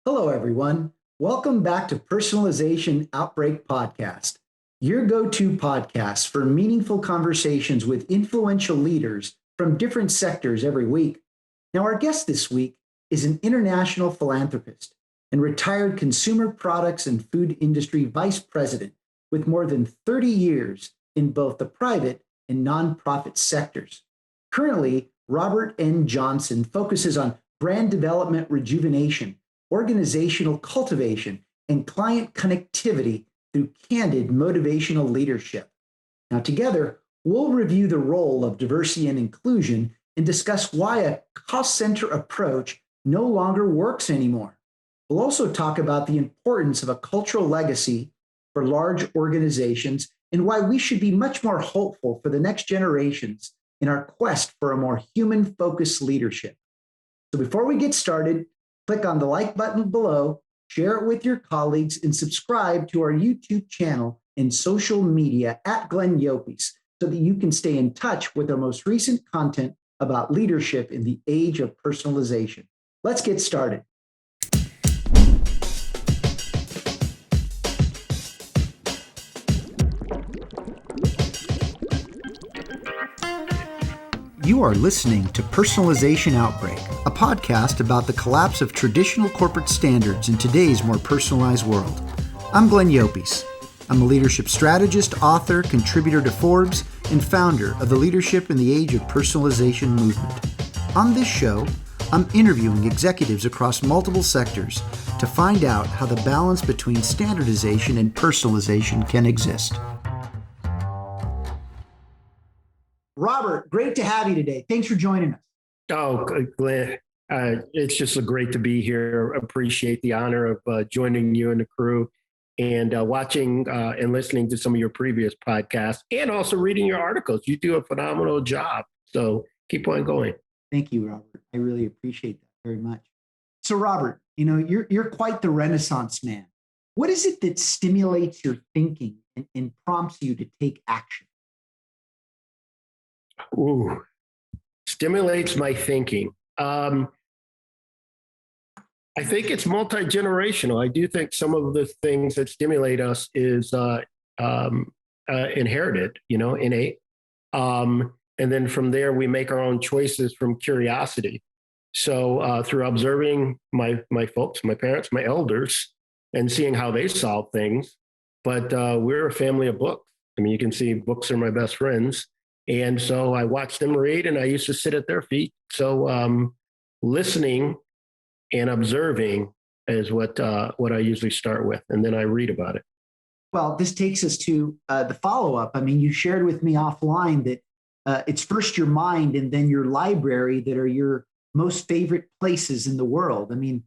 Hello, everyone. Welcome back to Personalization Outbreak Podcast, your go-to podcast for meaningful conversations with influential leaders from different sectors every week. Now, our guest this week is an international philanthropist and retired consumer products and food industry vice president with more than 30 years in both the private and nonprofit sectors. Currently, Robert N. Johnson focuses on brand development rejuvenation, organizational cultivation, and client connectivity through candid motivational leadership. Now, together, we'll review the role of diversity and inclusion and discuss why a cost center approach no longer works anymore. We'll also talk about the importance of a cultural legacy for large organizations and why we should be much more hopeful for the next generations in our quest for a more human-focused leadership. So before we get started, click on the like button below, share it with your colleagues, and subscribe to our YouTube channel and social media at Glenn Yopes so that you can stay in touch with our most recent content about leadership in the age of personalization. Let's get started. You are listening to Personalization Outbreak, a podcast about the collapse of traditional corporate standards in today's more personalized world. I'm Glenn Yopes. I'm a leadership strategist, author, contributor to Forbes, and founder of the Leadership in the Age of Personalization movement. On this show, I'm interviewing executives across multiple sectors to find out how the balance between standardization and personalization can exist. Robert, great to have you today. Thanks for joining us. Oh, Glenn, it's just great to be here. Appreciate the honor of joining you and the crew and watching and listening to some of your previous podcasts and also reading your articles. You do a phenomenal job. So keep on going. Thank you, Robert. I really appreciate that very much. So, Robert, you're quite the Renaissance man. What is it that stimulates your thinking and prompts you to take action? Ooh, stimulates my thinking. I think it's multi-generational. I do think some of the things that stimulate us is inherited, innate. And then from there, we make our own choices from curiosity. So through observing my folks, my parents, my elders, and seeing how they solve things. But we're a family of books. I mean, you can see books are my best friends. And so I watched them read and I used to sit at their feet. So listening and observing is what I usually start with. And then I read about it. Well, this takes us to the follow-up. I mean, you shared with me offline that it's first your mind and then your library that are your most favorite places in the world. I mean,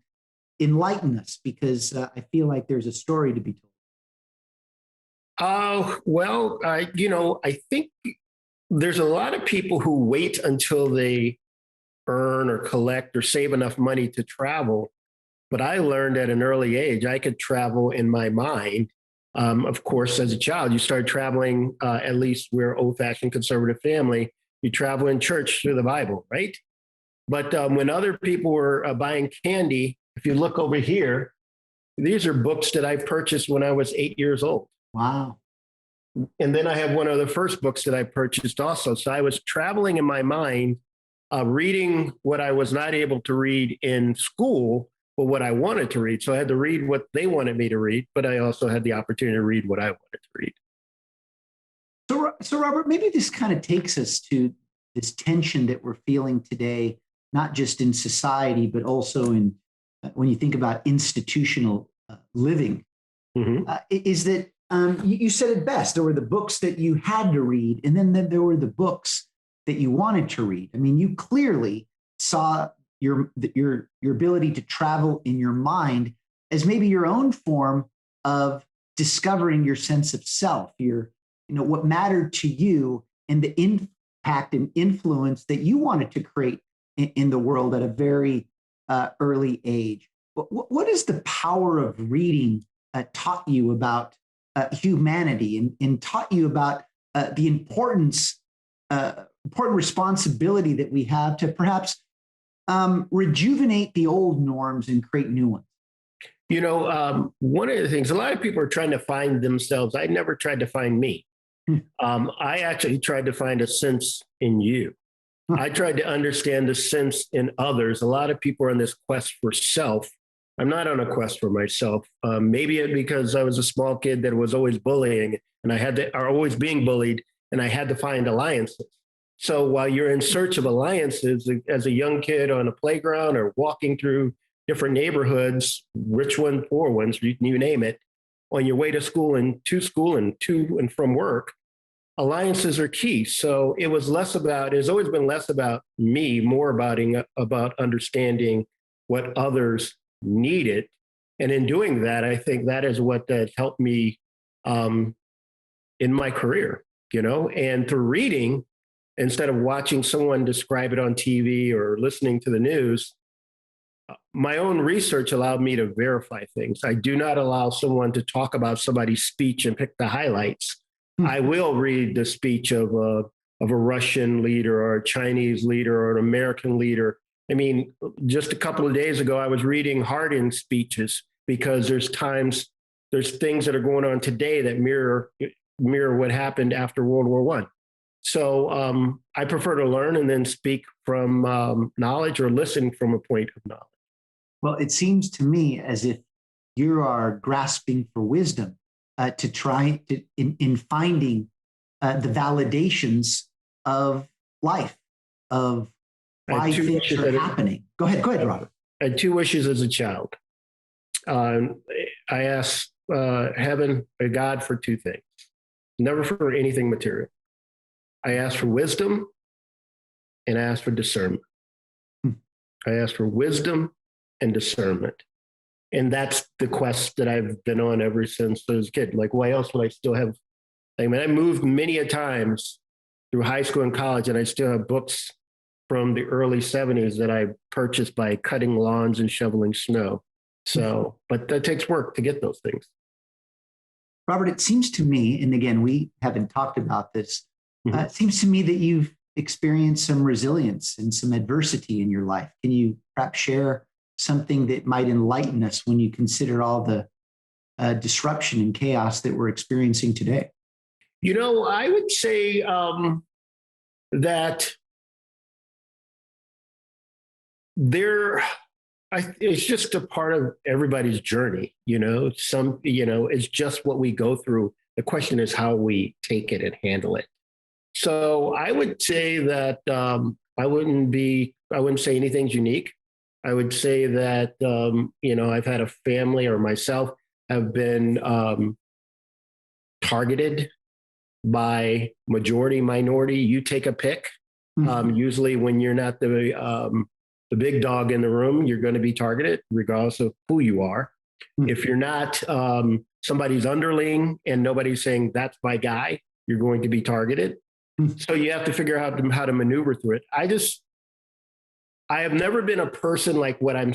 enlighten us because I feel like there's a story to be told. Well, I think there's a lot of people who wait until they earn or collect or save enough money to travel. But I learned at an early age, I could travel in my mind. Of course, as a child, you start traveling, at least we're old-fashioned conservative family, you travel in church through the Bible, right? But when other people were buying candy, if you look over here, these are books that I purchased when I was 8 years old. Wow. And then I have one of the first books that I purchased also. So I was traveling in my mind, reading what I was not able to read in school, but what I wanted to read. So I had to read what they wanted me to read, but I also had the opportunity to read what I wanted to read. So Robert, maybe this kind of takes us to this tension that we're feeling today, not just in society, but also in when you think about institutional living, is that you said it best. There were the books that you had to read, and then there were the books that you wanted to read. I mean, you clearly saw your ability to travel in your mind as maybe your own form of discovering your sense of self, what mattered to you, and the impact and influence that you wanted to create in the world at a very early age. What is the power of reading taught you about humanity and taught you about the important responsibility that we have to perhaps rejuvenate the old norms and create new ones? One of the things, a lot of people are trying to find themselves. I never tried to find me. Hmm. I actually tried to find a sense in you. I tried to understand the sense in others. A lot of people are on this quest for self. I'm not on a quest for myself. Maybe it because I was a small kid that was always bullying and or always being bullied, and I had to find alliances. So while you're in search of alliances as a young kid on a playground or walking through different neighborhoods, rich ones, poor ones, you name it, on your way to school and to and from work, alliances are key. So it's always been less about me, more about understanding what others needed. And in doing that, I think that is what that helped me um, in my career, and through reading, instead of watching someone describe it on TV or listening to the news, my own research allowed me to verify things. I do not allow someone to talk about somebody's speech and pick the highlights. I will read the speech of a Russian leader or a Chinese leader or an American leader. I mean, just a couple of days ago, I was reading Hardin's speeches because there's things that are going on today that mirror what happened after World War One. So I prefer to learn and then speak from knowledge or listen from a point of knowledge. Well, it seems to me as if you are grasping for wisdom to try to, in finding the validations of life, of why things are happening. Go ahead, Robert. I had two wishes as a child. I asked heaven or God for two things, never for anything material. I asked for wisdom and I asked for discernment. I asked for wisdom and discernment. And that's the quest that I've been on ever since I was a kid. Like, why else would I still have? I mean, I moved many a times through high school and college, and I still have books from the early 70s that I purchased by cutting lawns and shoveling snow. So, but that takes work to get those things. Robert, it seems to me, and again, we haven't talked about this, it seems to me that you've experienced some resilience and some adversity in your life. Can you perhaps share something that might enlighten us when you consider all the disruption and chaos that we're experiencing today? I would say that it's just a part of everybody's journey. It's just what we go through. The question is how we take it and handle it. So I would say that I wouldn't say anything's unique. I would say that, I've had a family or myself have been targeted by majority, minority. You take a pick. Usually when you're not the big dog in the room, you're going to be targeted regardless of who you are. If you're not somebody's underling and nobody's saying that's my guy, you're going to be targeted. So you have to figure out how to maneuver through it. I have never been a person like what I'm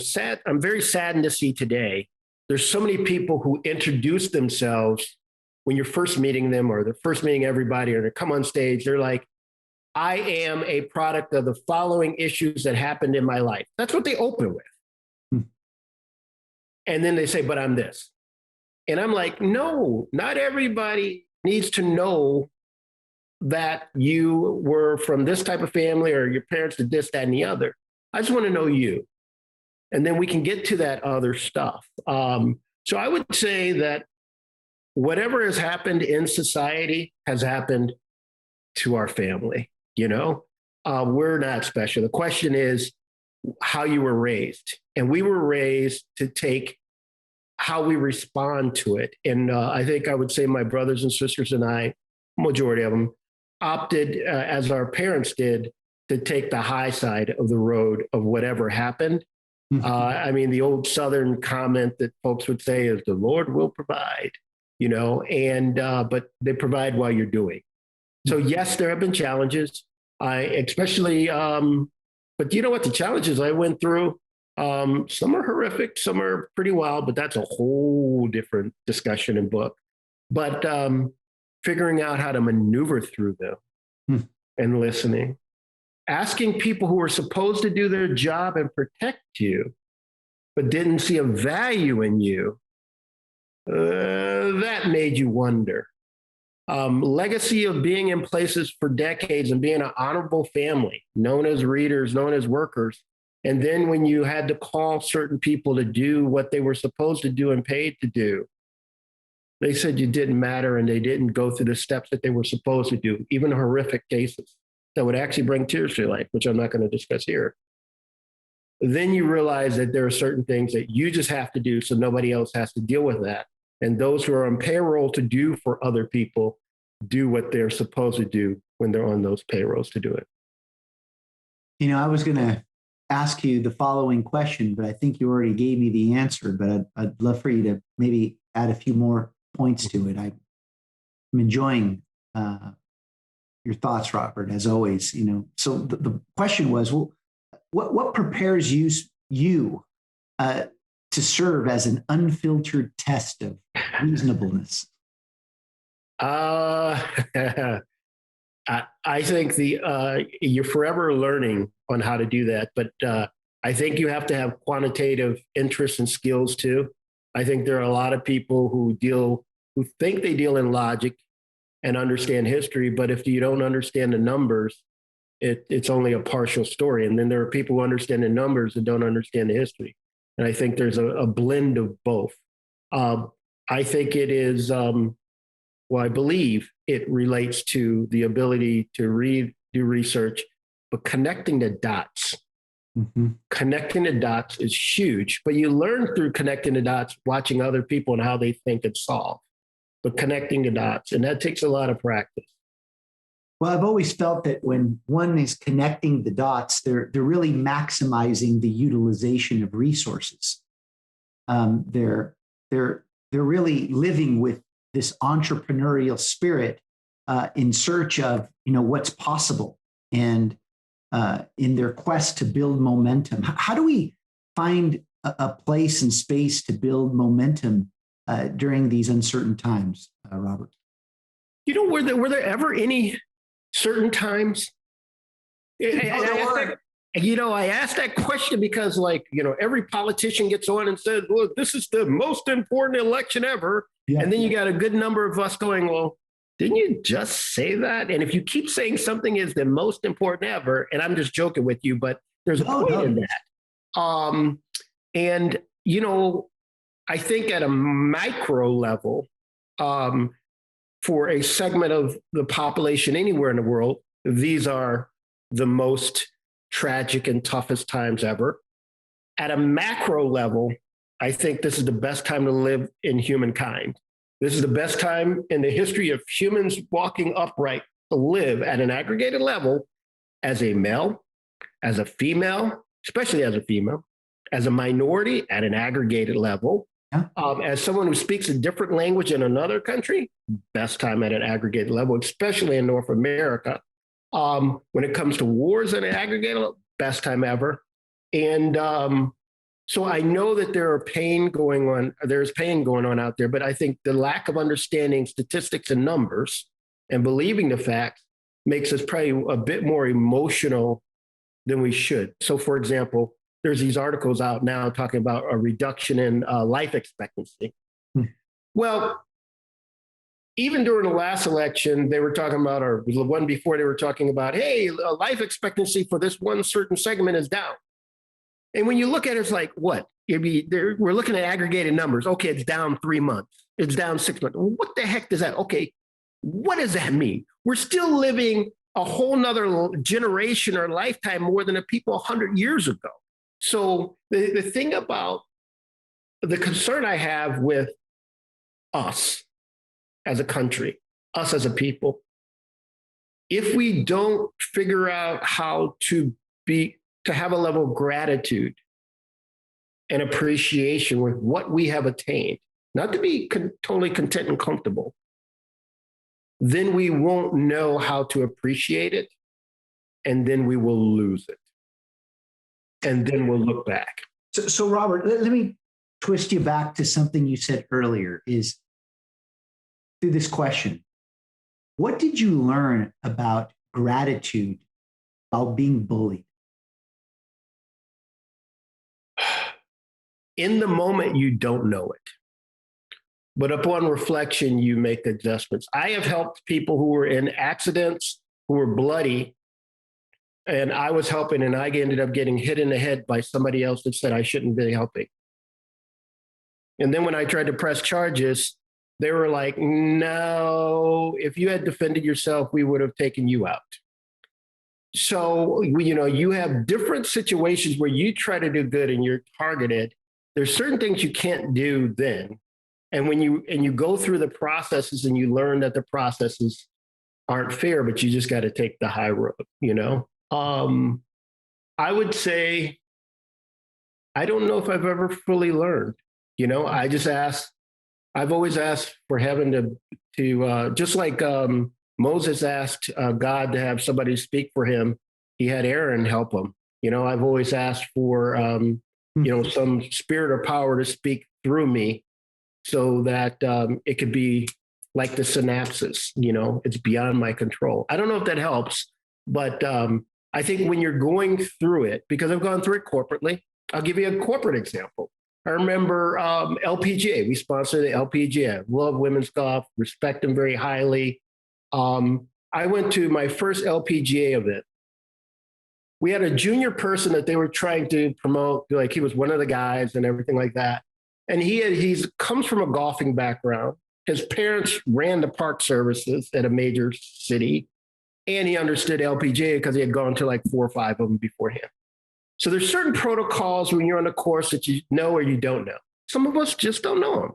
very saddened to see today. There's so many people who introduce themselves when you're first meeting them or they're first meeting everybody or they come on stage. They're like, I am a product of the following issues that happened in my life. That's what they open with. And then they say, but I'm this. And I'm like, no, not everybody needs to know that you were from this type of family or your parents did this, that, and the other. I just want to know you. And then we can get to that other stuff. So I would say that whatever has happened in society has happened to our family. We're not special. The question is how you were raised. And we were raised to take how we respond to it. And I think I would say my brothers and sisters and I, majority of them, opted, as our parents did, to take the high side of the road of whatever happened. The old Southern comment that folks would say is the Lord will provide, but they provide while you're doing. So yes, there have been challenges. But you know what the challenges I went through? Some are horrific, some are pretty wild, but that's a whole different discussion and book. But figuring out how to maneuver through them and listening, asking people who are supposed to do their job and protect you but didn't see a value in you, that made you wonder. Legacy of being in places for decades and being an honorable family, known as readers, known as workers. And then when you had to call certain people to do what they were supposed to do and paid to do, they said you didn't matter and they didn't go through the steps that they were supposed to do, even horrific cases that would actually bring tears to your life, which I'm not going to discuss here. Then you realize that there are certain things that you just have to do so nobody else has to deal with that. And those who are on payroll to do for other people do what they're supposed to do when they're on those payrolls to do it. You know, I was going to ask you the following question, but I think you already gave me the answer. But I'd love for you to maybe add a few more points to it. I'm enjoying your thoughts, Robert, as always. You know, so the question was, well, what prepares you to serve as an unfiltered test of reasonableness? I think you're forever learning on how to do that, but I think you have to have quantitative interests and skills too. I think there are a lot of people who think they deal in logic and understand history, but if you don't understand the numbers, it's only a partial story. And then there are people who understand the numbers and don't understand the history. And I think there's a blend of both. I think it is, I believe it relates to the ability to read, do research, but connecting the dots. Mm-hmm. Connecting the dots is huge, but you learn through connecting the dots, watching other people and how they think and solve, but connecting the dots. And that takes a lot of practice. Well, I've always felt that when one is connecting the dots, they're really maximizing the utilization of resources. They're really living with this entrepreneurial spirit in search of what's possible and in their quest to build momentum. How do we find a place and space to build momentum during these uncertain times, Robert? Were there ever any certain times? I asked that question because, every politician gets on and says, well, this is the most important election ever. Yeah. And then you got a good number of us going, well, didn't you just say that? And if you keep saying something is the most important ever, and I'm just joking with you, but there's a point in that. I think at a micro level, for a segment of the population anywhere in the world, these are the most tragic and toughest times ever. At a macro level, I think this is the best time to live in humankind. This is the best time in the history of humans walking upright to live at an aggregated level as a male, as a female, especially as a female, as a minority at an aggregated level, as someone who speaks a different language in another country, best time at an aggregated level, especially in North America. When it comes to wars at an aggregated level, best time ever. And so I know that there's pain going on out there, but I think the lack of understanding statistics and numbers and believing the facts makes us probably a bit more emotional than we should. So for example, there's these articles out now talking about a reduction in life expectancy. Well, even during the last election, they were talking about, or the one before, they were talking about, hey, life expectancy for this one certain segment is down. And when you look at it, it's like, what? We're looking at aggregated numbers. Okay, it's down 3 months. It's down 6 months. What the heck does that? Okay, what does that mean? We're still living a whole nother generation or lifetime more than the people 100 years ago. So the thing about the concern I have with us as a country, us as a people, if we don't figure out how to have a level of gratitude and appreciation with what we have attained, not to be totally content and comfortable, then we won't know how to appreciate it, and then we will lose it. And then we'll look back. So Robert, let me twist you back to something you said earlier, is through this question. What did you learn about gratitude while being bullied? In the moment, you don't know it. But upon reflection, you make adjustments. I have helped people who were in accidents, who were bloody, and I was helping, and I ended up getting hit in the head by somebody else that said I shouldn't be helping. And then when I tried to press charges, they were like, no, if you had defended yourself, we would have taken you out. So, you have different situations where you try to do good and you're targeted. There's certain things you can't do then. And when you go through the processes and you learn that the processes aren't fair, but you just got to take the high road, I would say, I don't know if I've ever fully learned. I've always asked for heaven to just like Moses asked God to have somebody speak for him. He had Aaron help him. I've always asked for, some spirit or power to speak through me so that it could be like the synapses, it's beyond my control. I don't know if that helps, but I think when you're going through it, because I've gone through it corporately, I'll give you a corporate example. I remember LPGA. We sponsor the LPGA. Love women's golf, respect them very highly. I went to my first LPGA event. We had a junior person that they were trying to promote, like he was one of the guys and everything like that. And he comes from a golfing background. His parents ran the park services at a major city, and he understood LPGA because he had gone to like 4 or 5 of them beforehand. So there's certain protocols when you're on a course that you know or you don't know. Some of us just don't know them.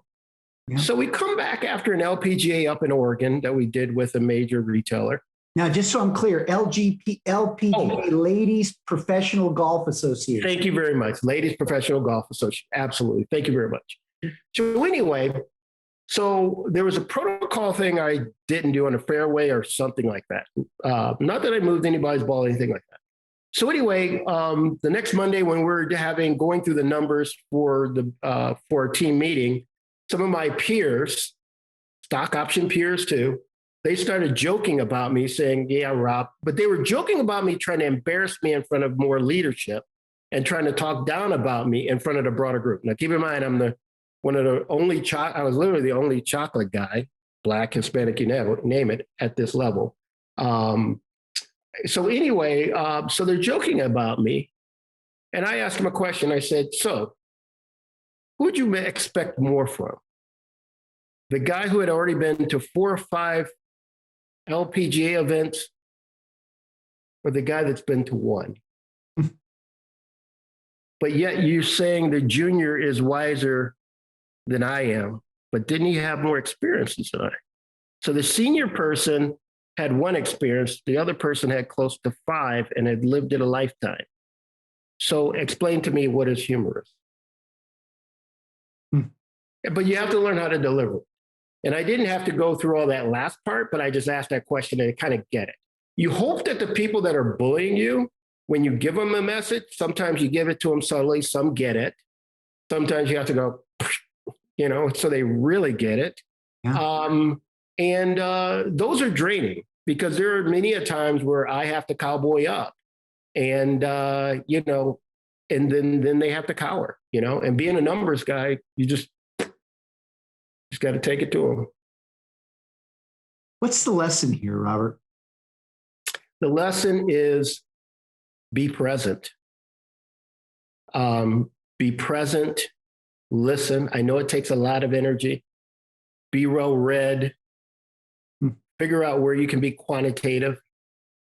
Yeah. So we come back after an LPGA up in Oregon that we did with a major retailer. Now, just so I'm clear, LPGA, Ladies Professional Golf Association. Thank you very much. Ladies Professional Golf Association. Absolutely. Thank you very much. So anyway, there was a protocol thing I didn't do on a fairway or something like that. Not that I moved anybody's ball, anything like that. So anyway, the next Monday when we're going through the numbers for a team meeting, some of my peers, stock option peers too, they started joking about me saying, yeah, Rob, but they were joking about me trying to embarrass me in front of more leadership and trying to talk down about me in front of the broader group. Now, keep in mind, I'm I was literally the only chocolate guy, Black, Hispanic, you name it, at this level. So anyway, so they're joking about me. And I asked them a question. I said, so who would you expect more from? The guy who had already been to 4 or 5 LPGA events, or the guy that's been to 1? But yet you're saying the junior is wiser than I am, but didn't he have more experiences than I? So the senior person had 1 experience, the other person had close to 5 and had lived it a lifetime. So explain to me what is humorous. But you have to learn how to deliver. And I didn't have to go through all that last part, but I just asked that question and I kind of get it. You hope that the people that are bullying you, when you give them a message, sometimes you give it to them subtly, some get it. Sometimes you have to go, so they really get it. Yeah. Those are draining because there are many a times where I have to cowboy up and, and then they have to cower, and being a numbers guy, you just got to take it to them. What's the lesson here, Robert? The lesson is be present. Be present, listen. I know it takes a lot of energy. Be well read. Figure out where you can be quantitative.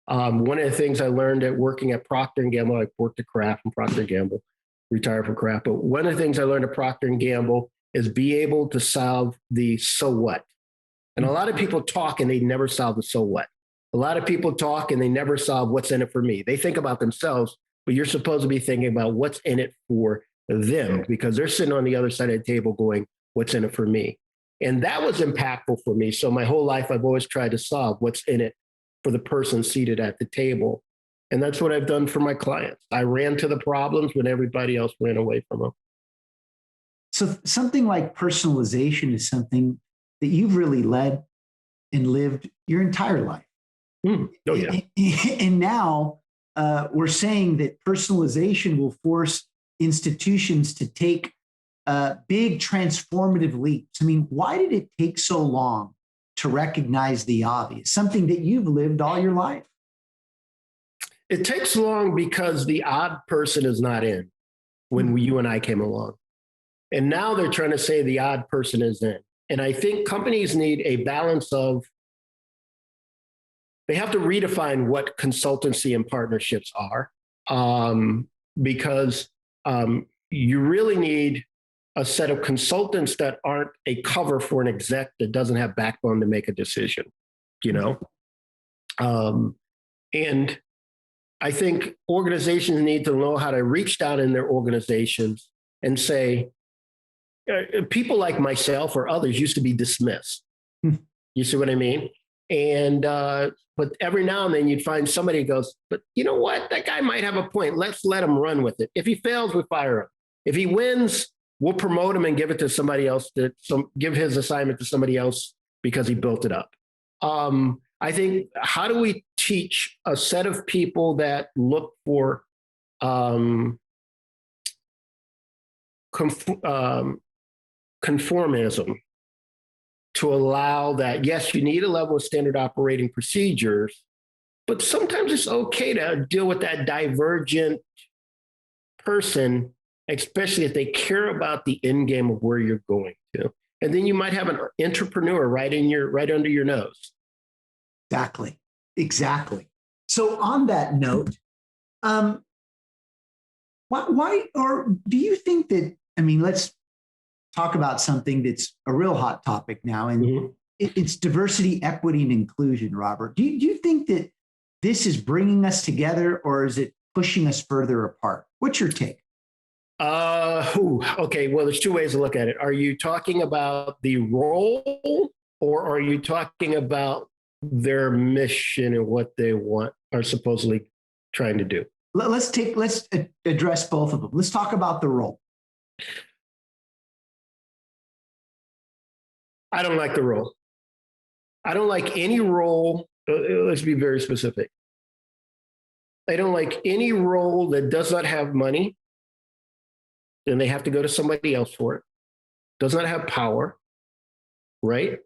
One of the things I learned at working at Procter & Gamble, I worked at Kraft and Procter & Gamble, retired from Kraft, but one of the things I learned at Procter & Gamble is be able to solve the so what. And a lot of people talk and they never solve the so what. A lot of people talk and they never solve what's in it for me. They think about themselves, but you're supposed to be thinking about what's in it for them because they're sitting on the other side of the table going, what's in it for me? And that was impactful for me. So my whole life, I've always tried to solve what's in it for the person seated at the table. And that's what I've done for my clients. I ran to the problems when everybody else ran away from them. So something like personalization is something that you've really led and lived your entire life. Oh, yeah. And now we're saying that personalization will force institutions to take big transformative leaps. I mean, why did it take so long to recognize the obvious, something that you've lived all your life? It takes long because the odd person is not in when you and I came along. And now they're trying to say the odd person is in. And I think companies need a balance of, they have to redefine what consultancy and partnerships are, because you really need a set of consultants that aren't a cover for an exec that doesn't have backbone to make a decision, you know? And I think organizations need to know how to reach down in their organizations and say, people like myself or others used to be dismissed. You see what I mean? And, but every now and then you'd find somebody who goes, but you know what? That guy might have a point. Let's let him run with it. If he fails, we fire him. If he wins, we'll promote him and give it to somebody else, give his assignment to somebody else because he built it up. I think, how do we teach a set of people that look for conformism to allow that? Yes, you need a level of standard operating procedures, but sometimes it's okay to deal with that divergent person, especially if they care about the end game of where you're going to. And then you might have an entrepreneur right under your nose. Exactly. So on that note, why, or do you think that, I mean, let's talk about something that's a real hot topic now, and it's diversity, equity, and inclusion, Robert. Do you think that this is bringing us together, or is it pushing us further apart? What's your take? Okay, well, there's two ways to look at it. Are you talking about the role, or are you talking about their mission and what they are supposedly trying to do? Let's address both of them. Let's talk about the role. I don't like the role. I don't like any role. Let's be very specific. I don't like any role that does not have money. Then they have to go to somebody else for it. Does not have power, right?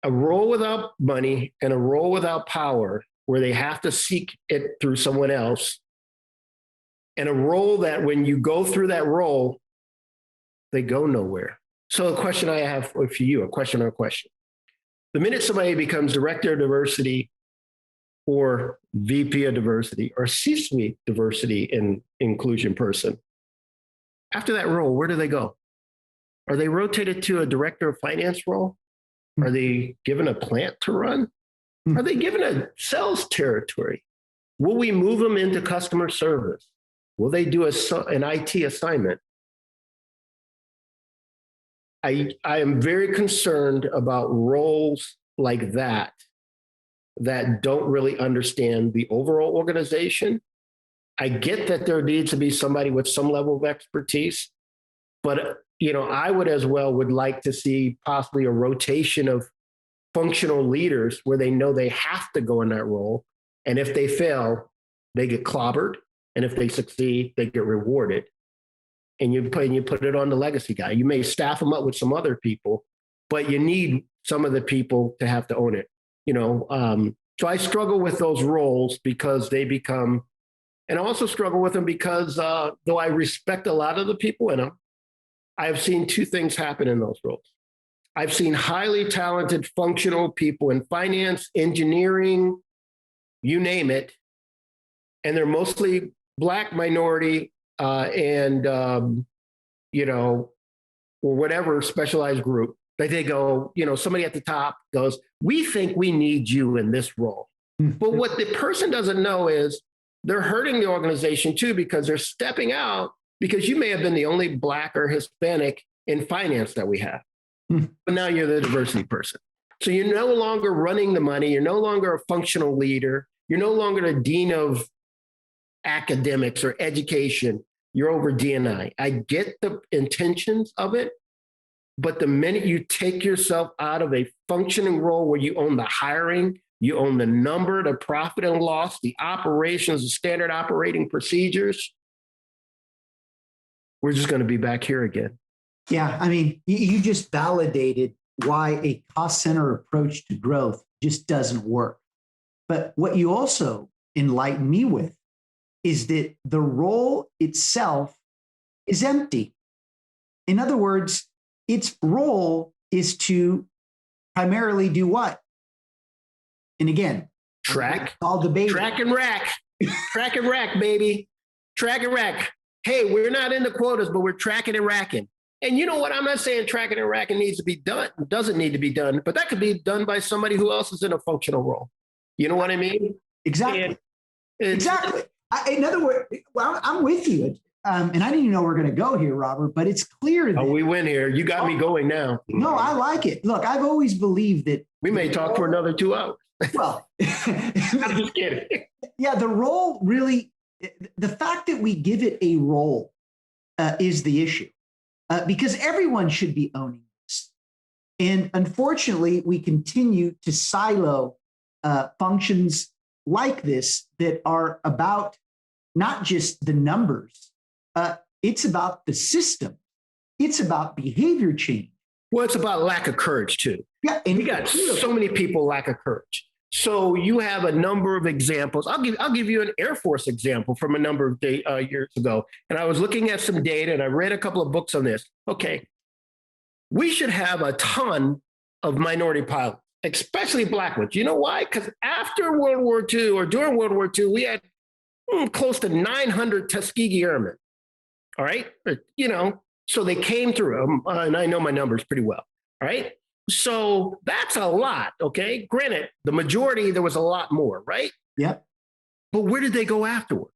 A role without money and a role without power where they have to seek it through someone else. And a role that when you go through that role, they go nowhere. So the question I have for you, a question. The minute somebody becomes director of diversity or VP of diversity or C-suite diversity and inclusion person, after that role, where do they go? Are they rotated to a director of finance role? Are they given a plant to run? Are they given a sales territory? Will we move them into customer service? Will they do an IT assignment? I am very concerned about roles like that don't really understand the overall organization. I get that there needs to be somebody with some level of expertise, but I would like to see possibly a rotation of functional leaders where they know they have to go in that role. And if they fail, they get clobbered. And if they succeed, they get rewarded. And you put it on the legacy guy. You may staff them up with some other people, but you need some of the people to have to own it. So I struggle with those roles because they become, and I also struggle with them because though I respect a lot of the people in them, I've seen two things happen in those roles. I've seen highly talented, functional people in finance, engineering, you name it, and they're mostly Black, minority, or whatever specialized group. Like they go, somebody at the top goes, we think we need you in this role. But what the person doesn't know is they're hurting the organization too, because they're stepping out because you may have been the only Black or Hispanic in finance that we have. But now you're the diversity person. So you're no longer running the money. You're no longer a functional leader. You're no longer the dean of academics or education. You're over D&I. I get the intentions of it, but the minute you take yourself out of a functioning role where you own the hiring, you own the number, the profit and loss, the operations, the standard operating procedures, we're just going to be back here again. Yeah, I mean, you just validated why a cost center approach to growth just doesn't work. But what you also enlighten me with is that the role itself is empty. In other words, its role is to primarily do what? And again, Track, all debate. track and rack, track and rack, baby, track and rack. Hey, we're not in the quotas, but we're tracking and racking. And you know what? I'm not saying tracking and racking needs to be done, doesn't need to be done, but that could be done by somebody who else is in a functional role. You know what I mean? Exactly. Exactly. In other words, well, I'm with you. And I didn't even know we're going to go here, Robert, but it's clear that. We went here. You got me going now. No, I like it. Look, I've always believed that. We may talk for another 2 hours. Well, I'm just kidding. Yeah, the role really, the fact that we give it a role is the issue because everyone should be owning this. And unfortunately, we continue to silo functions like this that are about not just the numbers, it's about the system. It's about behavior change. Well, it's about lack of courage too. Yeah, and we got so many people lack of courage. So you have a number of examples. I'll give you an Air Force example from a number of years ago. And I was looking at some data and I read a couple of books on this. Okay, we should have a ton of minority pilots, especially black ones. You know why? Because after World War II or during World War II, we had close to 900 Tuskegee Airmen. All right, so they came through, and I know my numbers pretty well. All right. So that's a lot, okay? Granted, the majority, there was a lot more, right? Yep. But where did they go afterward?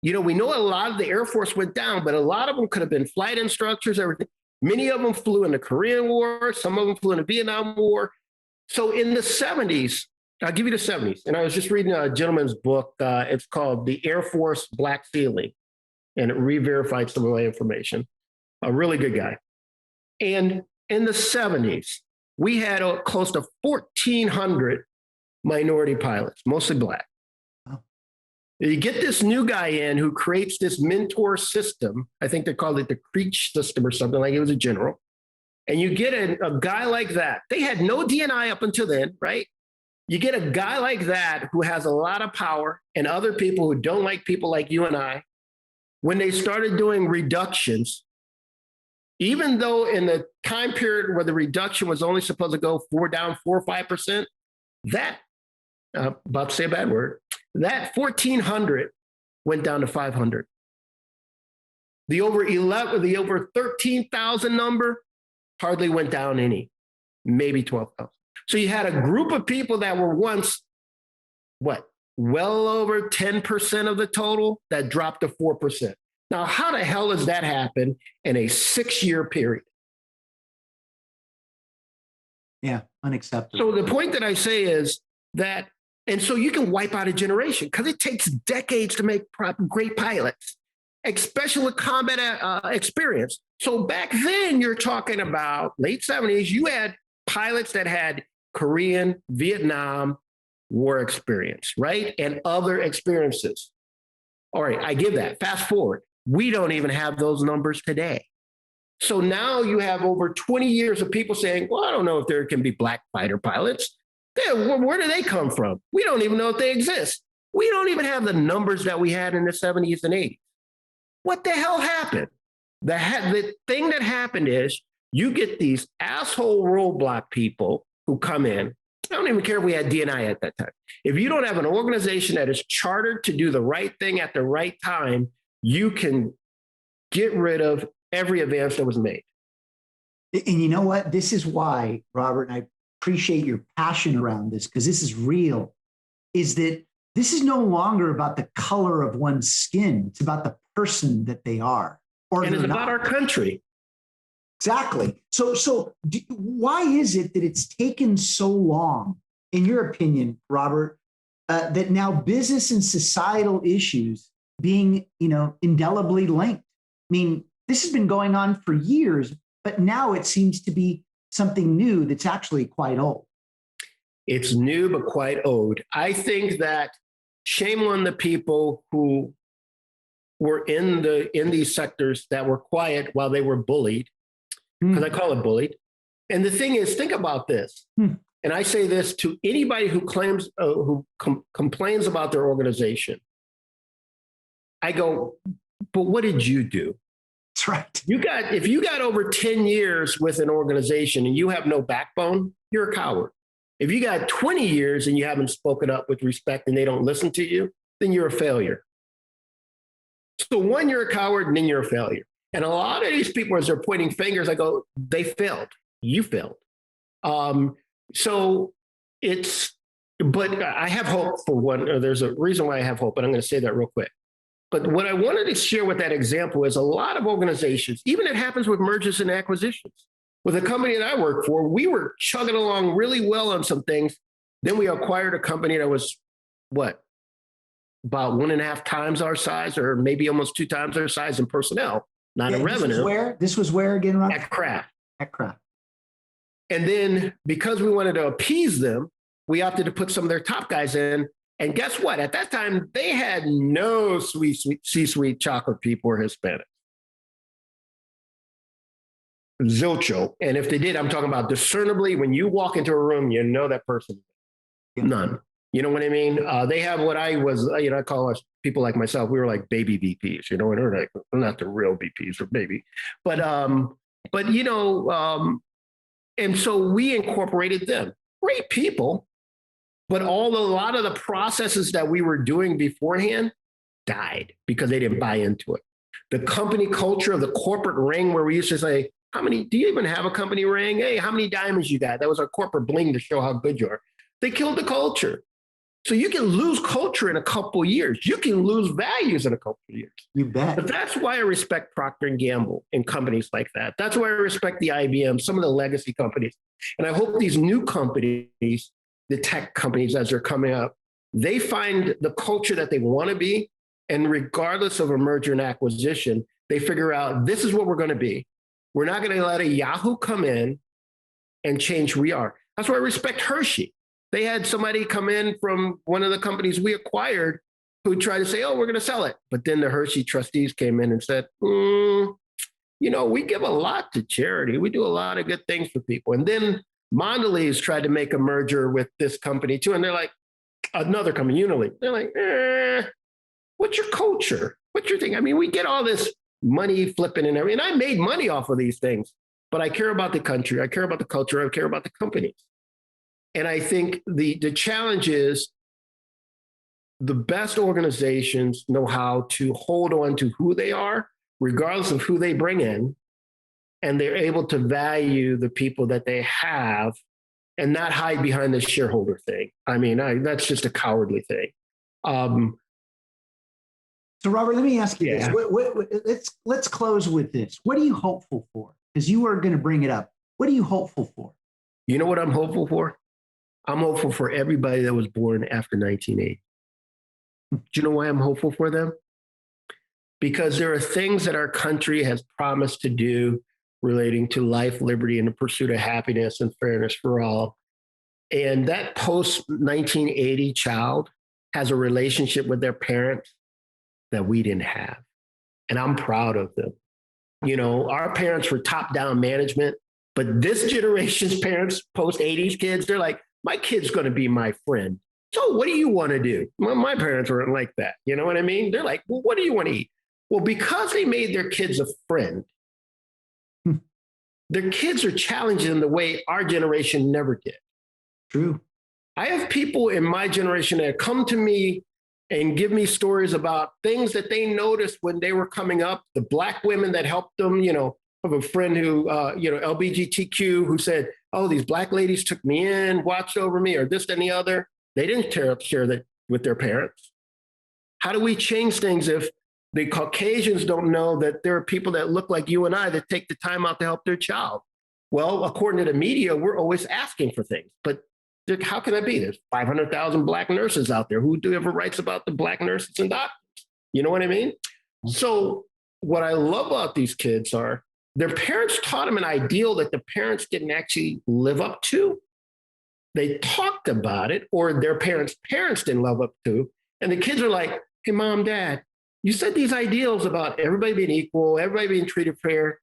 We know a lot of the Air Force went down, but a lot of them could have been flight instructors, everything. Many of them flew in the Korean War. Some of them flew in the Vietnam War. So in the 70s, I'll give you the 70s. And I was just reading a gentleman's book. It's called The Air Force Black Ceiling. And it re-verified some of my information. A really good guy. And in the 70s, we had close to 1,400 minority pilots, mostly black. Wow. You get this new guy in who creates this mentor system. I think they called it the Creech system or something, like it was a general. And you get a guy like that. They had no D&I up until then, right? You get a guy like that who has a lot of power and other people who don't like people like you and I. When they started doing reductions, even though in the time period where the reduction was only supposed to go 4 or 5%, that, about to say a bad word, that 1,400 went down to 500. The over 13,000 number hardly went down any, maybe 12,000. So you had a group of people that were once, well over 10% of the total that dropped to 4%. Now, how the hell does that happen in a 6-year period? Yeah, unacceptable. So the point that I say is that, and so you can wipe out a generation because it takes decades to make great pilots, especially with combat experience. So back then, you're talking about late 70s, you had pilots that had Korean, Vietnam War experience, right? And other experiences. All right, I give that. Fast forward. We don't even have those numbers today. So now you have over 20 years of people saying, well, I don't know if there can be black fighter pilots. Where do they come from? We don't even know if they exist. We don't even have the numbers that we had in the 70s and 80s. What the hell happened? The thing that happened is you get these asshole roadblock people who come in. I don't even care if we had D&I at that time. If you don't have an organization that is chartered to do the right thing at the right time, you can get rid of every advance that was made. And you know what? This is why, Robert, and I appreciate your passion around this because this is real, is that this is no longer about the color of one's skin. It's about the person that they are. And it's about our country. Exactly. So why is it that it's taken so long, in your opinion, Robert, that now business and societal issues being, indelibly linked? I mean, this has been going on for years, but now it seems to be something new that's actually quite old. It's new, but quite old. I think that shame on the people who were in these sectors that were quiet while they were bullied, because I call it bullied. And the thing is, think about this. And I say this to anybody who claims, complains about their organization. I go, but what did you do? That's right. If you got over 10 years with an organization and you have no backbone, you're a coward. If you got 20 years and you haven't spoken up with respect and they don't listen to you, then you're a failure. So one, you're a coward, and then you're a failure. And a lot of these people, as they're pointing fingers, I go, they failed. You failed. So but I have hope for one, or there's a reason why I have hope, but I'm going to say that real quick. But what I wanted to share with that example is a lot of organizations, even it happens with mergers and acquisitions. With a company that I work for, we were chugging along really well on some things. Then we acquired a company that was about 1.5 times our size, or maybe almost 2 times our size in personnel, not in revenue. This was where again, Ron? At Kraft. At Kraft. And then because we wanted to appease them, we opted to put some of their top guys in. And guess what? At that time, they had no sweet C-suite chocolate people or Hispanics. Zilcho. And if they did, I'm talking about discernibly, when you walk into a room, you know that person. Yeah. None. You know what I mean? They have what I was, I call us people like myself. We were like baby VPs, and we're like, not the real VPs or baby, and so we incorporated them. Great people, but a lot of the processes that we were doing beforehand died because they didn't buy into it. The company culture of the corporate ring, where we used to say, do you even have a company ring? Hey, how many diamonds you got? That was our corporate bling to show how good you are. They killed the culture. So you can lose culture in a couple of years. You can lose values in a couple of years. You bet. But that's why I respect Procter & Gamble and companies like that. That's why I respect the IBM, some of the legacy companies. And I hope these new companies, the tech companies as they're coming up, they find the culture that they want to be. And regardless of a merger and acquisition, they figure out this is what we're going to be. We're not going to let a Yahoo come in and change who we are. That's why I respect Hershey. They had somebody come in from one of the companies we acquired who tried to say, we're going to sell it. But then the Hershey trustees came in and said, we give a lot to charity. We do a lot of good things for people. And then Mondelez tried to make a merger with this company too. And they're like, another company, Unilever. They're like, what's your culture? What's your thing? I mean, we get all this money flipping and everything. And I made money off of these things, but I care about the country. I care about the culture. I care about the companies. And I think the challenge is the best organizations know how to hold on to who they are, regardless of who they bring in. And they're able to value the people that they have and not hide behind the shareholder thing. I mean, that's just a cowardly thing. So Robert, let me ask you this. Let's close with this. What are you hopeful for? Because you are going to bring it up. What are you hopeful for? You know what I'm hopeful for? I'm hopeful for everybody that was born after 1980. Do you know why I'm hopeful for them? Because there are things that our country has promised to do relating to life, liberty, and the pursuit of happiness and fairness for all. And that post-1980 child has a relationship with their parents that we didn't have. And I'm proud of them. Our parents were top-down management, but this generation's parents, post-80s kids, they're like, my kid's going to be my friend. So what do you want to do? My parents weren't like that. You know what I mean? They're like, well, what do you want to eat? Well, because they made their kids a friend, their kids are challenging in the way our generation never did. True. I have people in my generation that come to me and give me stories about things that they noticed when they were coming up, the Black women that helped them, of a friend who, LGBTQ, who said, these Black ladies took me in, watched over me, or this and the other. They didn't share that with their parents. How do we change things if the Caucasians don't know that there are people that look like you and I that take the time out to help their child? Well, according to the media, we're always asking for things. But how can that be? There's 500,000 Black nurses out there. Who do ever writes about the Black nurses and doctors? You know what I mean? So what I love about these kids are their parents taught them an ideal that the parents didn't actually live up to. They talked about it, or their parents' didn't live up to. And the kids are like, hey, mom, dad, You said these ideals about everybody being equal, everybody being treated fair.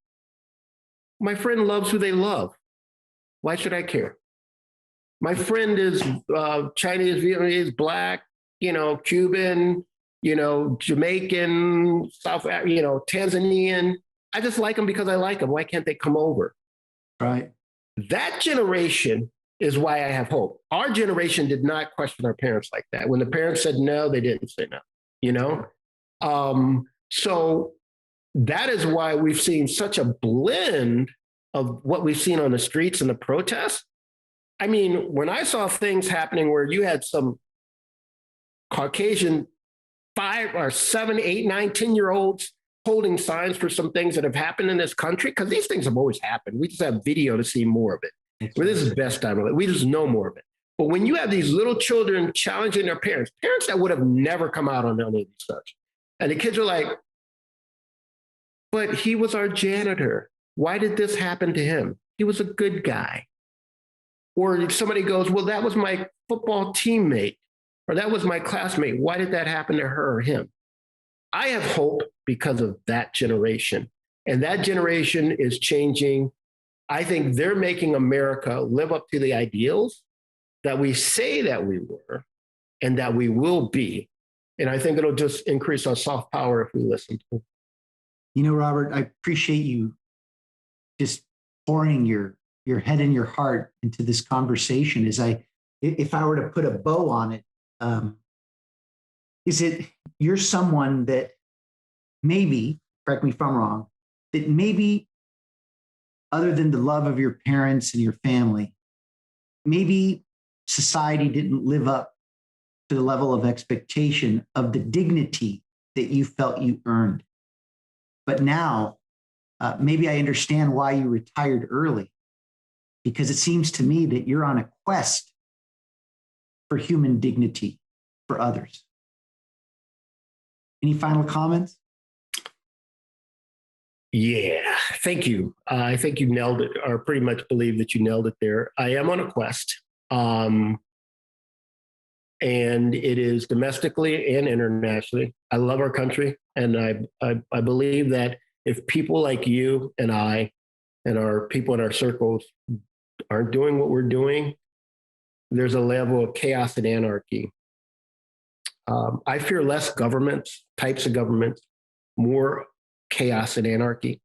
My friend loves who they love. Why should I care? My friend is Chinese, Vietnamese, Black, Cuban, Jamaican, Tanzanian. I just like them because I like them. Why can't they come over? Right. That generation is why I have hope. Our generation did not question our parents like that. When the parents said no, they didn't say no, So that is why we've seen such a blend of what we've seen on the streets and the protests. I mean, when I saw things happening where you had some Caucasian 5 or 7, 8, 9, 10-year-olds holding signs for some things that have happened in this country, because these things have always happened. We just have video to see more of it. Well, this is the best time of it. We just know more of it. But when you have these little children challenging their parents that would have never come out on any of these such, and the kids are like, but he was our janitor. Why did this happen to him? He was a good guy. Or if somebody goes, well, that was my football teammate, or that was my classmate. Why did that happen to her or him? I have hope because of that generation. And that generation is changing. I think they're making America live up to the ideals that we say that we were and that we will be. And I think it'll just increase our soft power if we listen to them. Robert, I appreciate you just pouring your head and your heart into this conversation. If I were to put a bow on it, is it you're someone that maybe, correct me if I'm wrong, that maybe other than the love of your parents and your family, maybe society didn't live up to the level of expectation of the dignity that you felt you earned. But now, maybe I understand why you retired early, because it seems to me that you're on a quest for human dignity for others. Any final comments? Yeah, thank you. I think you nailed it, or pretty much believe that you nailed it there. I am on a quest. And it is domestically and internationally. I love our country. And I believe that if people like you and I and our people in our circles aren't doing what we're doing, there's a level of chaos and anarchy. I fear less types of governments, more chaos and anarchy.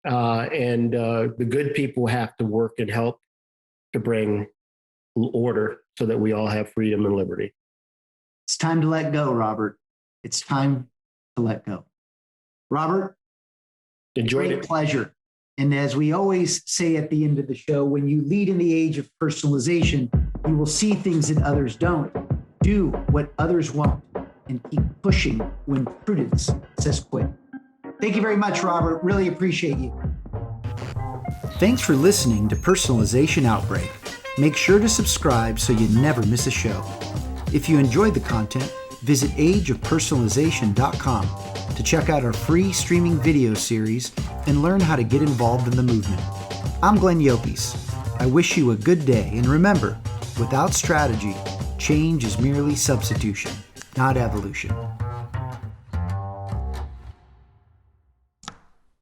And the good people have to work and help to bring order so that we all have freedom and liberty. It's time to let go, Robert. It's time to let go. Robert, enjoyed great it. Pleasure. And as we always say at the end of the show, when you lead in the age of personalization, you will see things that others don't. Do what others won't and keep pushing when prudence says quit. Thank you very much, Robert. Really appreciate you. Thanks for listening to Personalization Outbreak. Make sure to subscribe so you never miss a show. If you enjoyed the content, visit ageofpersonalization.com to check out our free streaming video series and learn how to get involved in the movement. I'm Glenn Yopes. I wish you a good day, and remember, without strategy, change is merely substitution, not evolution.